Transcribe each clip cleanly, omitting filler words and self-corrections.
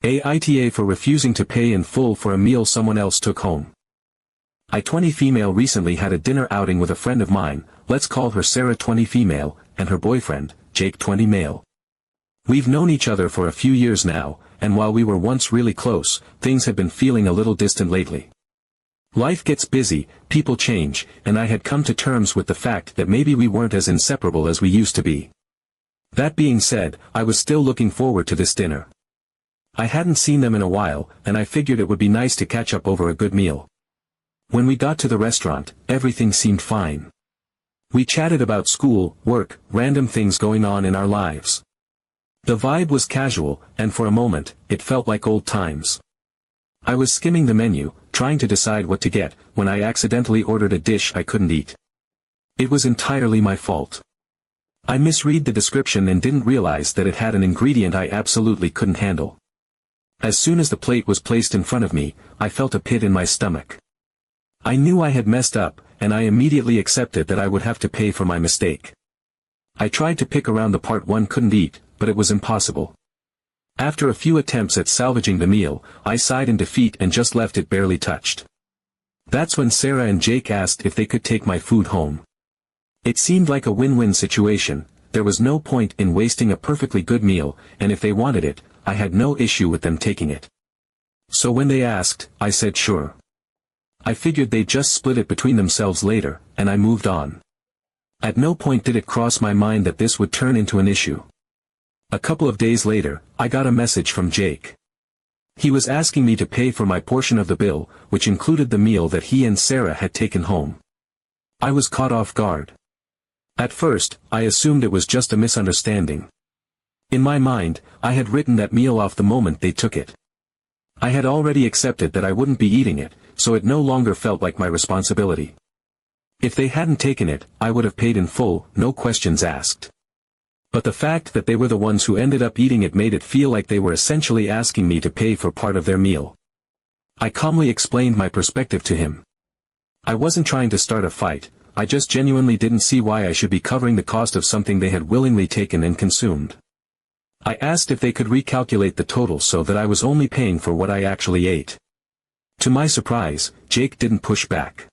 AITA for refusing to pay in full for a meal someone else took home. I 20 female recently had a dinner outing with a friend of mine, let's call her Sarah 20 female, and her boyfriend, Jake 20 male. We've known each other for a few years now, and while we were once really close, things have been feeling a little distant lately. Life gets busy, people change, and I had come to terms with the fact that maybe we weren't as inseparable as we used to be. That being said, I was still looking forward to this dinner. I hadn't seen them in a while, and I figured it would be nice to catch up over a good meal. When we got to the restaurant, everything seemed fine. We chatted about school, work, random things going on in our lives. The vibe was casual, and for a moment, it felt like old times. I was skimming the menu, trying to decide what to get, when I accidentally ordered a dish I couldn't eat. It was entirely my fault. I misread the description and didn't realize that it had an ingredient I absolutely couldn't handle. As soon as the plate was placed in front of me, I felt a pit in my stomach. I knew I had messed up, and I immediately accepted that I would have to pay for my mistake. I tried to pick around the part one couldn't eat, but it was impossible. After a few attempts at salvaging the meal, I sighed in defeat and just left it barely touched. That's when Sarah and Jake asked if they could take my food home. It seemed like a win-win situation. There was no point in wasting a perfectly good meal, and if they wanted it, I had no issue with them taking it. So when they asked, I said sure. I figured they'd just split it between themselves later, and I moved on. At no point did it cross my mind that this would turn into an issue. A couple of days later, I got a message from Jake. He was asking me to pay for my portion of the bill, which included the meal that he and Sarah had taken home. I was caught off guard. At first, I assumed it was just a misunderstanding. In my mind, I had written that meal off the moment they took it. I had already accepted that I wouldn't be eating it, so it no longer felt like my responsibility. If they hadn't taken it, I would have paid in full, no questions asked. But the fact that they were the ones who ended up eating it made it feel like they were essentially asking me to pay for part of their meal. I calmly explained my perspective to him. I wasn't trying to start a fight, I just genuinely didn't see why I should be covering the cost of something they had willingly taken and consumed. I asked if they could recalculate the total so that I was only paying for what I actually ate. To my surprise, Jake didn't push back.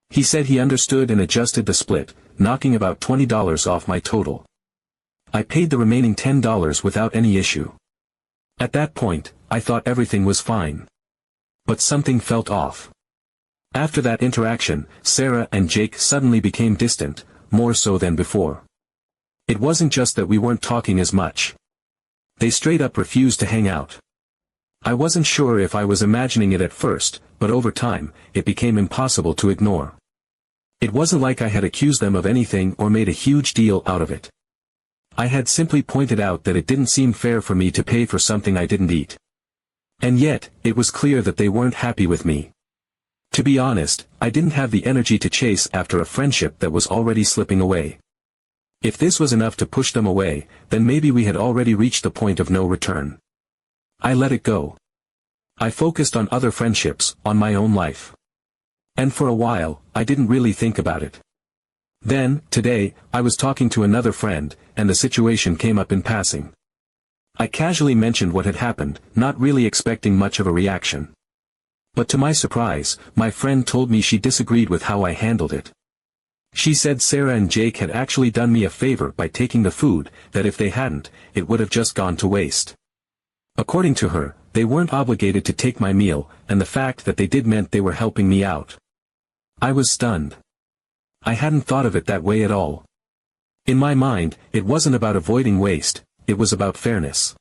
He said he understood and adjusted the split, knocking about $20 off my total. I paid the remaining $10 without any issue. At that point, I thought everything was fine. But something felt off. After that interaction, Sarah and Jake suddenly became distant, more so than before. It wasn't just that we weren't talking as much. They straight up refused to hang out. I wasn't sure if I was imagining it at first, but over time, it became impossible to ignore. It wasn't like I had accused them of anything or made a huge deal out of it. I had simply pointed out that it didn't seem fair for me to pay for something I didn't eat. And yet, it was clear that they weren't happy with me. To be honest, I didn't have the energy to chase after a friendship that was already slipping away. If this was enough to push them away, then maybe we had already reached the point of no return. I let it go. I focused on other friendships, on my own life. And for a while, I didn't really think about it. Then, today, I was talking to another friend, and the situation came up in passing. I casually mentioned what had happened, not really expecting much of a reaction. But to my surprise, my friend told me she disagreed with how I handled it. She said Sarah and Jake had actually done me a favor by taking the food, that if they hadn't, it would have just gone to waste. According to her, they weren't obligated to take my meal, and the fact that they did meant they were helping me out. I was stunned. I hadn't thought of it that way at all. In my mind, it wasn't about avoiding waste, it was about fairness.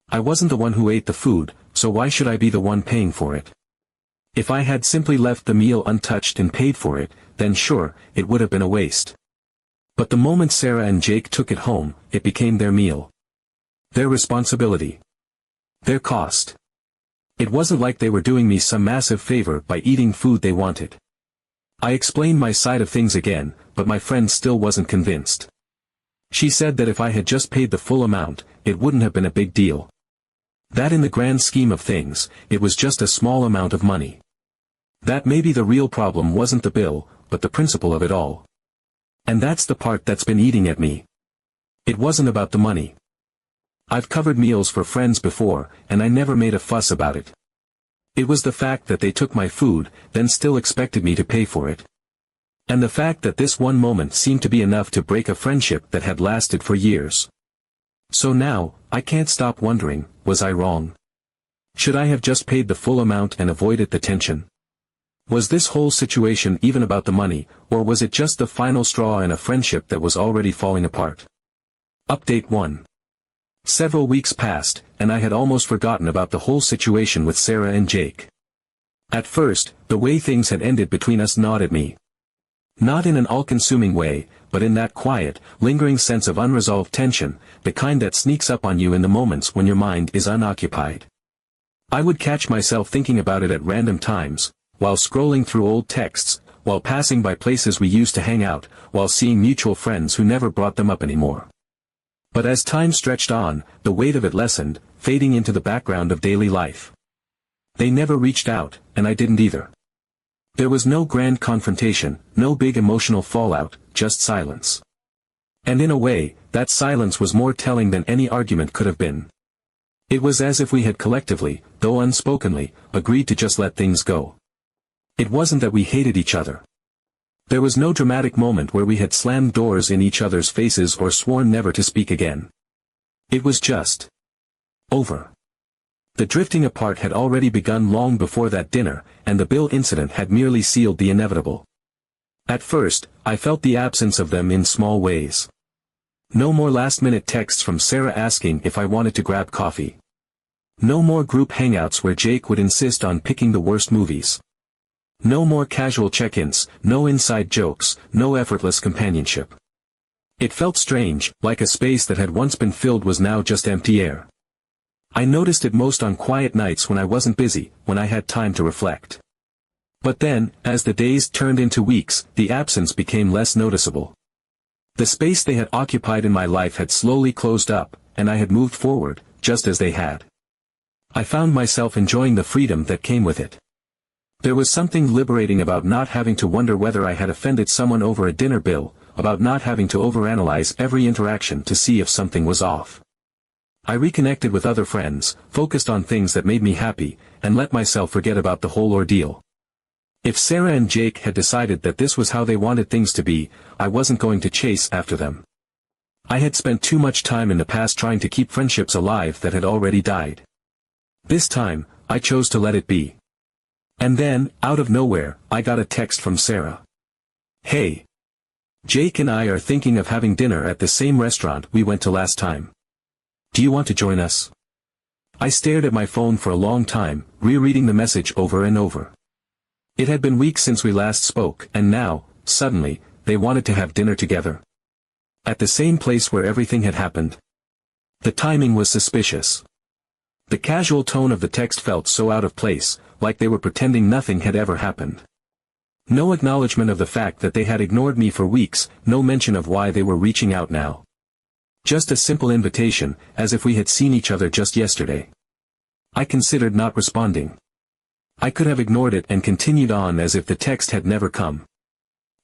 I wasn't the one who ate the food, so why should I be the one paying for it? If I had simply left the meal untouched and paid for it, then sure, it would have been a waste. But the moment Sarah and Jake took it home, it became their meal. Their responsibility. Their cost. It wasn't like they were doing me some massive favor by eating food they wanted. I explained my side of things again, but my friend still wasn't convinced. She said that if I had just paid the full amount, it wouldn't have been a big deal. That in the grand scheme of things, it was just a small amount of money. That maybe the real problem wasn't the bill, but the principle of it all. And that's the part that's been eating at me. It wasn't about the money. I've covered meals for friends before, and I never made a fuss about it. It was the fact that they took my food, then still expected me to pay for it. And the fact that this one moment seemed to be enough to break a friendship that had lasted for years. So now, I can't stop wondering, was I wrong? Should I have just paid the full amount and avoided the tension? Was this whole situation even about the money, or was it just the final straw in a friendship that was already falling apart? Update 1. Several weeks passed, and I had almost forgotten about the whole situation with Sarah and Jake. At first, the way things had ended between us gnawed at me. Not in an all-consuming way, but in that quiet, lingering sense of unresolved tension, the kind that sneaks up on you in the moments when your mind is unoccupied. I would catch myself thinking about it at random times, while scrolling through old texts, while passing by places we used to hang out, while seeing mutual friends who never brought them up anymore. But as time stretched on, the weight of it lessened, fading into the background of daily life. They never reached out, and I didn't either. There was no grand confrontation, no big emotional fallout, just silence. And in a way, that silence was more telling than any argument could have been. It was as if we had collectively, though unspokenly, agreed to just let things go. It wasn't that we hated each other. There was no dramatic moment where we had slammed doors in each other's faces or sworn never to speak again. It was just over. The drifting apart had already begun long before that dinner, and the bill incident had merely sealed the inevitable. At first, I felt the absence of them in small ways. No more last-minute texts from Sarah asking if I wanted to grab coffee. No more group hangouts where Jake would insist on picking the worst movies. No more casual check-ins, no inside jokes, no effortless companionship. It felt strange, like a space that had once been filled was now just empty air. I noticed it most on quiet nights when I wasn't busy, when I had time to reflect. But then, as the days turned into weeks, the absence became less noticeable. The space they had occupied in my life had slowly closed up, and I had moved forward, just as they had. I found myself enjoying the freedom that came with it. There was something liberating about not having to wonder whether I had offended someone over a dinner bill, about not having to overanalyze every interaction to see if something was off. I reconnected with other friends, focused on things that made me happy, and let myself forget about the whole ordeal. If Sarah and Jake had decided that this was how they wanted things to be, I wasn't going to chase after them. I had spent too much time in the past trying to keep friendships alive that had already died. This time, I chose to let it be. And then, out of nowhere, I got a text from Sarah. "Hey. Jake and I are thinking of having dinner at the same restaurant we went to last time. Do you want to join us?" I stared at my phone for a long time, rereading the message over and over. It had been weeks since we last spoke, and now, suddenly, they wanted to have dinner together. At the same place where everything had happened. The timing was suspicious. The casual tone of the text felt so out of place, like they were pretending nothing had ever happened. No acknowledgement of the fact that they had ignored me for weeks, no mention of why they were reaching out now. Just a simple invitation, as if we had seen each other just yesterday. I considered not responding. I could have ignored it and continued on as if the text had never come.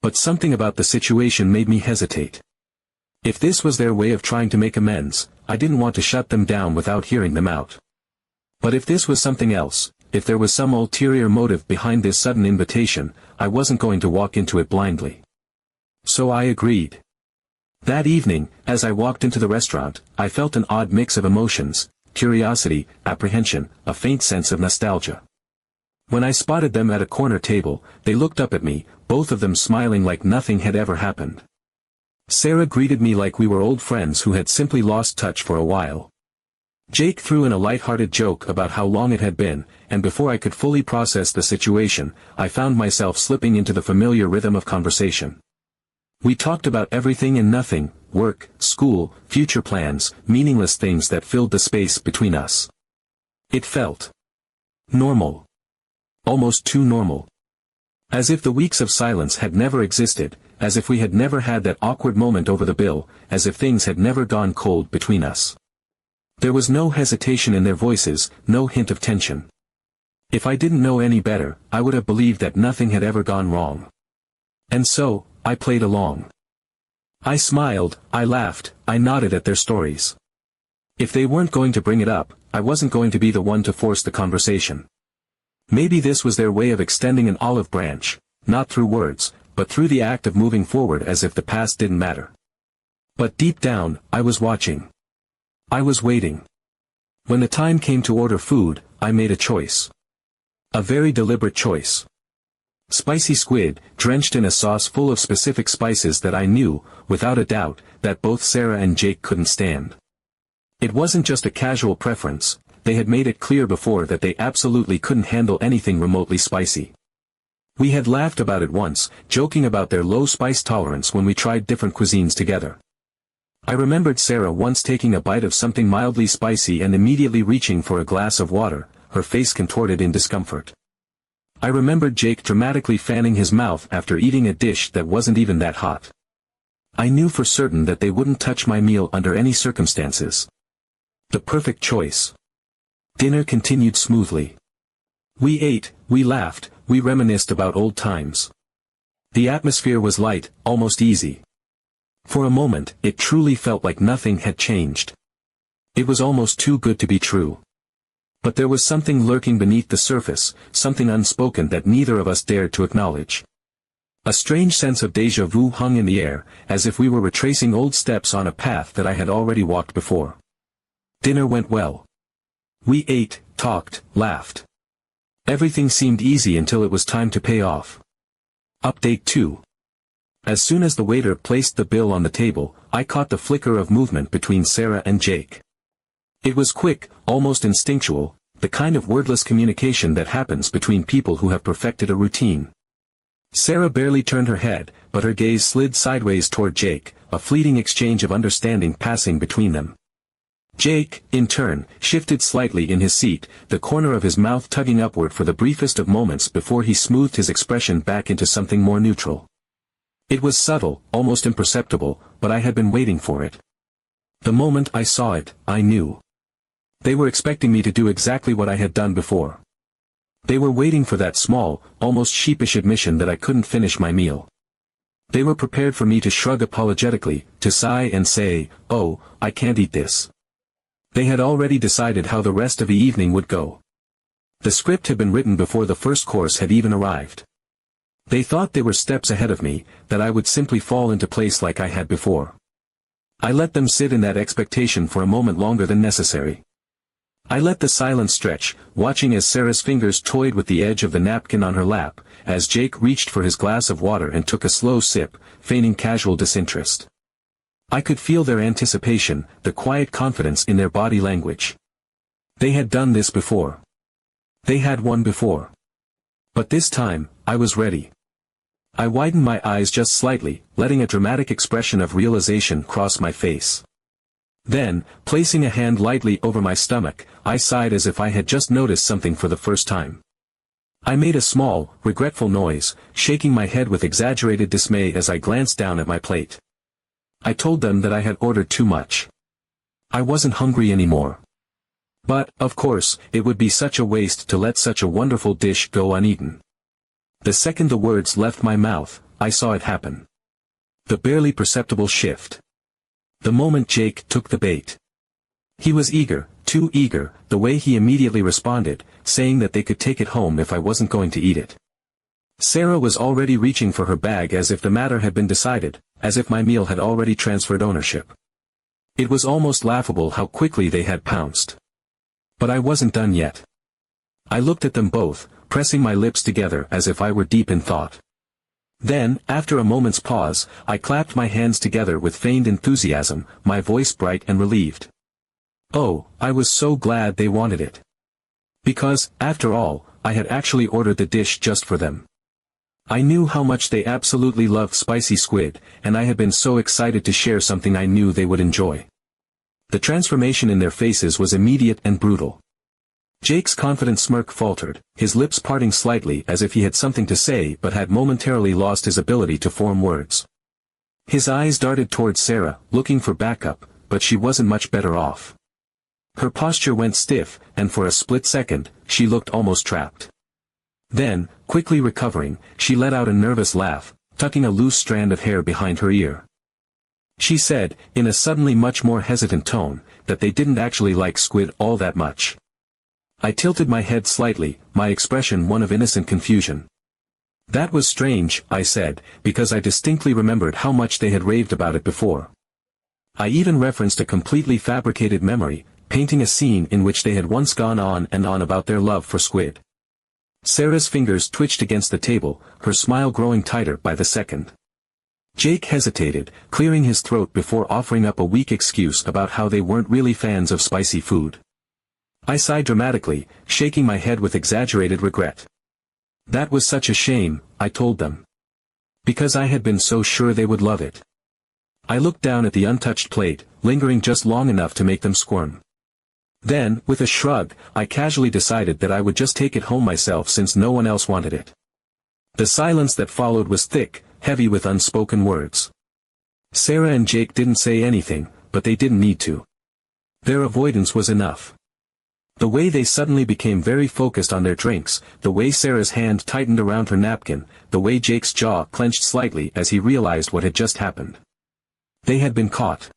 But something about the situation made me hesitate. If this was their way of trying to make amends, I didn't want to shut them down without hearing them out. But if this was something else, if there was some ulterior motive behind this sudden invitation, I wasn't going to walk into it blindly. So I agreed. That evening, as I walked into the restaurant, I felt an odd mix of emotions, curiosity, apprehension, a faint sense of nostalgia. When I spotted them at a corner table, they looked up at me, both of them smiling like nothing had ever happened. Sarah greeted me like we were old friends who had simply lost touch for a while. Jake threw in a light-hearted joke about how long it had been, and before I could fully process the situation, I found myself slipping into the familiar rhythm of conversation. We talked about everything and nothing, work, school, future plans, meaningless things that filled the space between us. It felt normal. Almost too normal. As if the weeks of silence had never existed, as if we had never had that awkward moment over the bill, as if things had never gone cold between us. There was no hesitation in their voices, no hint of tension. If I didn't know any better, I would have believed that nothing had ever gone wrong. And so, I played along. I smiled, I laughed, I nodded at their stories. If they weren't going to bring it up, I wasn't going to be the one to force the conversation. Maybe this was their way of extending an olive branch, not through words, but through the act of moving forward as if the past didn't matter. But deep down, I was watching. I was waiting. When the time came to order food, I made a choice. A very deliberate choice. Spicy squid, drenched in a sauce full of specific spices that I knew, without a doubt, that both Sarah and Jake couldn't stand. It wasn't just a casual preference, they had made it clear before that they absolutely couldn't handle anything remotely spicy. We had laughed about it once, joking about their low spice tolerance when we tried different cuisines together. I remembered Sarah once taking a bite of something mildly spicy and immediately reaching for a glass of water, her face contorted in discomfort. I remembered Jake dramatically fanning his mouth after eating a dish that wasn't even that hot. I knew for certain that they wouldn't touch my meal under any circumstances. The perfect choice. Dinner continued smoothly. We ate, we laughed, we reminisced about old times. The atmosphere was light, almost easy. For a moment, it truly felt like nothing had changed. It was almost too good to be true. But there was something lurking beneath the surface, something unspoken that neither of us dared to acknowledge. A strange sense of déjà vu hung in the air, as if we were retracing old steps on a path that I had already walked before. Dinner went well. We ate, talked, laughed. Everything seemed easy until it was time to pay off. Update 2. As soon as the waiter placed the bill on the table, I caught the flicker of movement between Sarah and Jake. It was quick, almost instinctual, the kind of wordless communication that happens between people who have perfected a routine. Sarah barely turned her head, but her gaze slid sideways toward Jake, a fleeting exchange of understanding passing between them. Jake, in turn, shifted slightly in his seat, the corner of his mouth tugging upward for the briefest of moments before he smoothed his expression back into something more neutral. It was subtle, almost imperceptible, but I had been waiting for it. The moment I saw it, I knew. They were expecting me to do exactly what I had done before. They were waiting for that small, almost sheepish admission that I couldn't finish my meal. They were prepared for me to shrug apologetically, to sigh and say, "Oh, I can't eat this." They had already decided how the rest of the evening would go. The script had been written before the first course had even arrived. They thought they were steps ahead of me, that I would simply fall into place like I had before. I let them sit in that expectation for a moment longer than necessary. I let the silence stretch, watching as Sarah's fingers toyed with the edge of the napkin on her lap, as Jake reached for his glass of water and took a slow sip, feigning casual disinterest. I could feel their anticipation, the quiet confidence in their body language. They had done this before. They had won before. But this time, I was ready. I widened my eyes just slightly, letting a dramatic expression of realization cross my face. Then, placing a hand lightly over my stomach, I sighed as if I had just noticed something for the first time. I made a small, regretful noise, shaking my head with exaggerated dismay as I glanced down at my plate. I told them that I had ordered too much. I wasn't hungry anymore. But, of course, it would be such a waste to let such a wonderful dish go uneaten. The second the words left my mouth, I saw it happen. The barely perceptible shift. The moment Jake took the bait. He was eager, too eager, the way he immediately responded, saying that they could take it home if I wasn't going to eat it. Sarah was already reaching for her bag as if the matter had been decided, as if my meal had already transferred ownership. It was almost laughable how quickly they had pounced. But I wasn't done yet. I looked at them both, pressing my lips together as if I were deep in thought. Then, after a moment's pause, I clapped my hands together with feigned enthusiasm, my voice bright and relieved. Oh, I was so glad they wanted it. Because, after all, I had actually ordered the dish just for them. I knew how much they absolutely loved spicy squid, and I had been so excited to share something I knew they would enjoy. The transformation in their faces was immediate and brutal. Jake's confident smirk faltered, his lips parting slightly as if he had something to say but had momentarily lost his ability to form words. His eyes darted towards Sarah, looking for backup, but she wasn't much better off. Her posture went stiff, and for a split second, she looked almost trapped. Then, quickly recovering, she let out a nervous laugh, tucking a loose strand of hair behind her ear. She said, in a suddenly much more hesitant tone, that they didn't actually like squid all that much. I tilted my head slightly, my expression one of innocent confusion. That was strange, I said, because I distinctly remembered how much they had raved about it before. I even referenced a completely fabricated memory, painting a scene in which they had once gone on and on about their love for squid. Sarah's fingers twitched against the table, her smile growing tighter by the second. Jake hesitated, clearing his throat before offering up a weak excuse about how they weren't really fans of spicy food. I sighed dramatically, shaking my head with exaggerated regret. That was such a shame, I told them. Because I had been so sure they would love it. I looked down at the untouched plate, lingering just long enough to make them squirm. Then, with a shrug, I casually decided that I would just take it home myself since no one else wanted it. The silence that followed was thick, heavy with unspoken words. Sarah and Jake didn't say anything, but they didn't need to. Their avoidance was enough. The way they suddenly became very focused on their drinks, the way Sarah's hand tightened around her napkin, the way Jake's jaw clenched slightly as he realized what had just happened. They had been caught.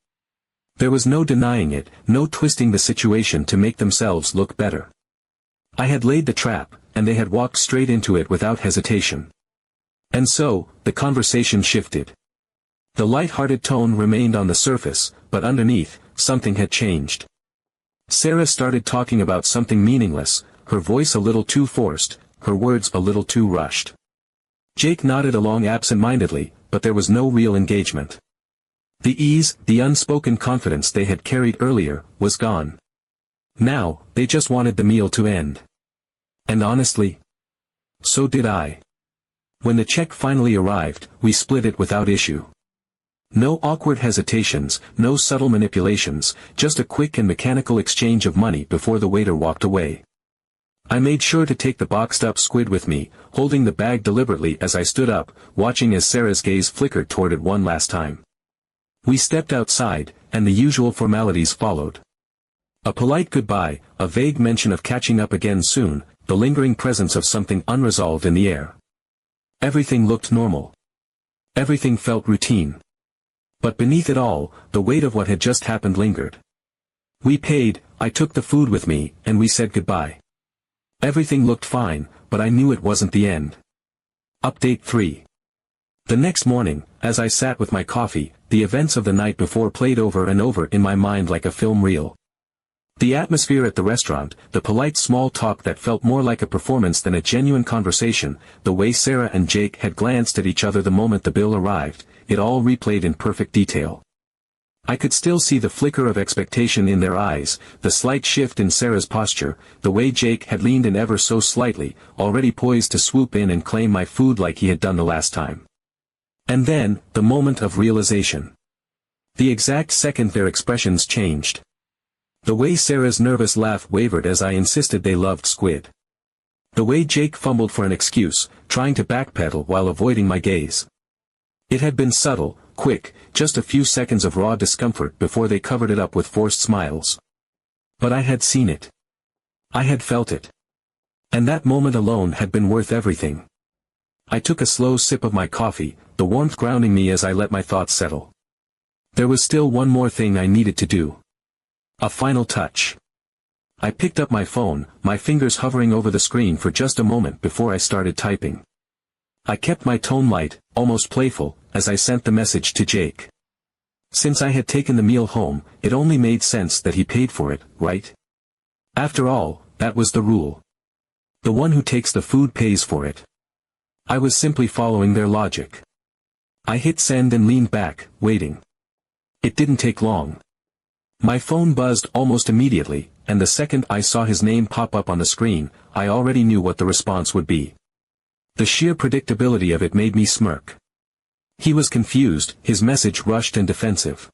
There was no denying it, no twisting the situation to make themselves look better. I had laid the trap, and they had walked straight into it without hesitation. And so, the conversation shifted. The light-hearted tone remained on the surface, but underneath, something had changed. Sarah started talking about something meaningless, her voice a little too forced, her words a little too rushed. Jake nodded along absent-mindedly, but there was no real engagement. The ease, the unspoken confidence they had carried earlier, was gone. Now, they just wanted the meal to end. And honestly, so did I. When the check finally arrived, we split it without issue. No awkward hesitations, no subtle manipulations, just a quick and mechanical exchange of money before the waiter walked away. I made sure to take the boxed-up squid with me, holding the bag deliberately as I stood up, watching as Sarah's gaze flickered toward it one last time. We stepped outside, and the usual formalities followed. A polite goodbye, a vague mention of catching up again soon, the lingering presence of something unresolved in the air. Everything looked normal. Everything felt routine. But beneath it all, the weight of what had just happened lingered. We paid, I took the food with me, and we said goodbye. Everything looked fine, but I knew it wasn't the end. Update 3. The next morning, as I sat with my coffee, the events of the night before played over and over in my mind like a film reel. The atmosphere at the restaurant, the polite small talk that felt more like a performance than a genuine conversation, the way Sarah and Jake had glanced at each other the moment the bill arrived, it all replayed in perfect detail. I could still see the flicker of expectation in their eyes, the slight shift in Sarah's posture, the way Jake had leaned in ever so slightly, already poised to swoop in and claim my food like he had done the last time. And then, the moment of realization. The exact second their expressions changed. The way Sarah's nervous laugh wavered as I insisted they loved squid. The way Jake fumbled for an excuse, trying to backpedal while avoiding my gaze. It had been subtle, quick, just a few seconds of raw discomfort before they covered it up with forced smiles. But I had seen it. I had felt it. And that moment alone had been worth everything. I took a slow sip of my coffee, the warmth grounding me as I let my thoughts settle. There was still one more thing I needed to do. A final touch. I picked up my phone, my fingers hovering over the screen for just a moment before I started typing. I kept my tone light, almost playful, as I sent the message to Jake. Since I had taken the meal home, it only made sense that he paid for it, right? After all, that was the rule. The one who takes the food pays for it. I was simply following their logic. I hit send and leaned back, waiting. It didn't take long. My phone buzzed almost immediately, and the second I saw his name pop up on the screen, I already knew what the response would be. The sheer predictability of it made me smirk. He was confused, his message rushed and defensive.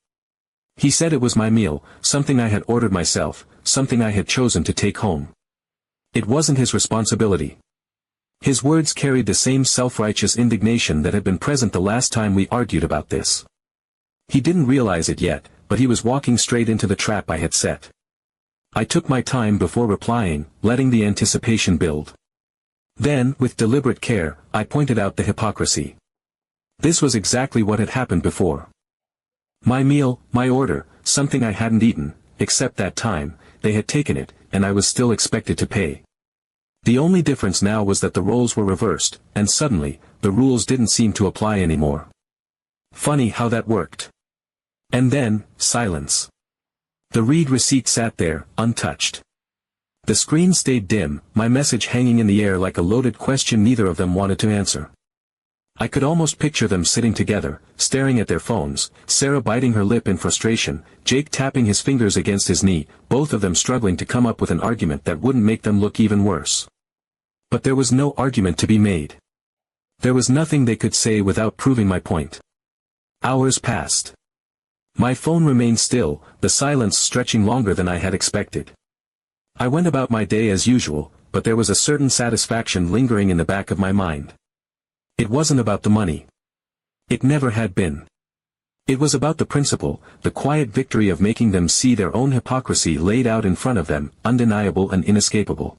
He said it was my meal, something I had ordered myself, something I had chosen to take home. It wasn't his responsibility. His words carried the same self-righteous indignation that had been present the last time we argued about this. He didn't realize it yet, but he was walking straight into the trap I had set. I took my time before replying, letting the anticipation build. Then, with deliberate care, I pointed out the hypocrisy. This was exactly what had happened before. My meal, my order, something I hadn't eaten, except that time, they had taken it, and I was still expected to pay. The only difference now was that the roles were reversed, and suddenly, the rules didn't seem to apply anymore. Funny how that worked. And then, silence. The read receipt sat there, untouched. The screen stayed dim, my message hanging in the air like a loaded question neither of them wanted to answer. I could almost picture them sitting together, staring at their phones, Sarah biting her lip in frustration, Jake tapping his fingers against his knee, both of them struggling to come up with an argument that wouldn't make them look even worse. But there was no argument to be made. There was nothing they could say without proving my point. Hours passed. My phone remained still, the silence stretching longer than I had expected. I went about my day as usual, but there was a certain satisfaction lingering in the back of my mind. It wasn't about the money. It never had been. It was about the principle, the quiet victory of making them see their own hypocrisy laid out in front of them, undeniable and inescapable.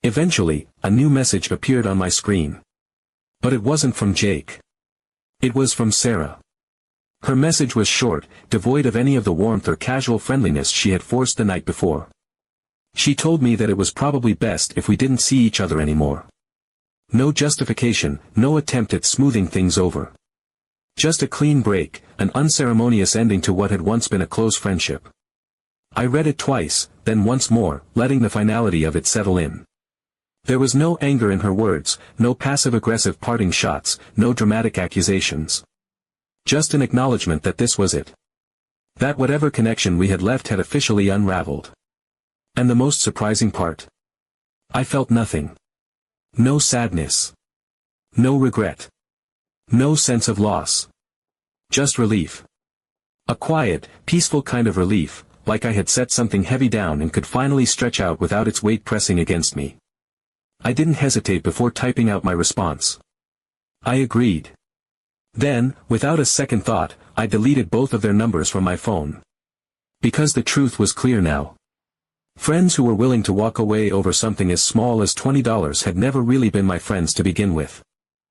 Eventually, a new message appeared on my screen. But it wasn't from Jake. It was from Sarah. Her message was short, devoid of any of the warmth or casual friendliness she had forced the night before. She told me that it was probably best if we didn't see each other anymore. No justification, no attempt at smoothing things over. Just a clean break, an unceremonious ending to what had once been a close friendship. I read it twice, then once more, letting the finality of it settle in. There was no anger in her words, no passive-aggressive parting shots, no dramatic accusations. Just an acknowledgement that this was it. That whatever connection we had left had officially unraveled. And the most surprising part? I felt nothing. No sadness. No regret. No sense of loss. Just relief. A quiet, peaceful kind of relief, like I had set something heavy down and could finally stretch out without its weight pressing against me. I didn't hesitate before typing out my response. I agreed. Then, without a second thought, I deleted both of their numbers from my phone. Because the truth was clear now. Friends who were willing to walk away over something as small as $20 had never really been my friends to begin with.